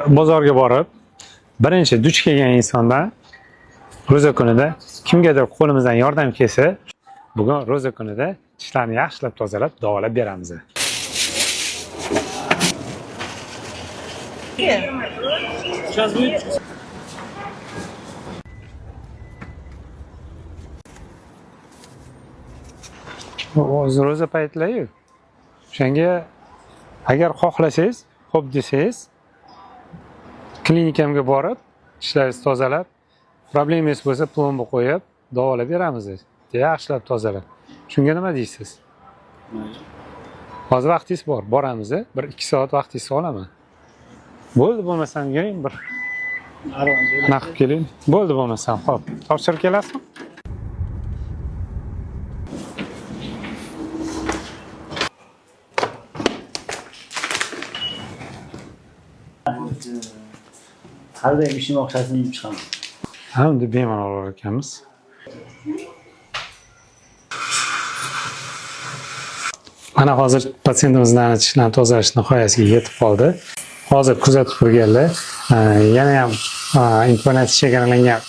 bozorga borib, birinchi duch kelgan insondan ro'za kunida kimgadir qo'limizdan yordam kelsa, bugun ro'za kunida tishlarni yaxshilab tozalab, davolab beramiz. O'zi ro'za paytlari. O'shanga agar xohlasangiz, xo'p desangiz, klinikamga borib, tishlaringizni tozalab, problemangiz bo'lsa, plomba qo'yib, davolab beramiz. Yaxshilab tozalab. Shunga nima deysiz? Hozir vaqtingiz bor, boramiz. 1-2 soat vaqtingizni olaman. Bo'ldi bo'lmasam keling bir naqib keling. Bo'ldi bo'lmasam, xo'p. Topshirib kelasizmi? Har doim ishim o'xshasini chiqaman. Ha, unda bemalol olar ekanmiz. Mana hozir patsientimizning tishlarini tozalash nihoyasiga yetib qoldi. Hozir kuzatib turganlar, yana ham imkoniyati chegaralangan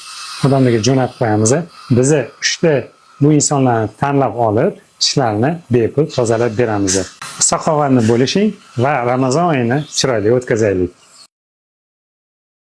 odamlarga jo'natib qo'yamiz. Biz 3 ta bu insonlarni tanlab olib, tishlarini bepul tozalab beramiz. Saxovatni bo'lishing va Ramazon oyini chiroyli o'tkazaylik.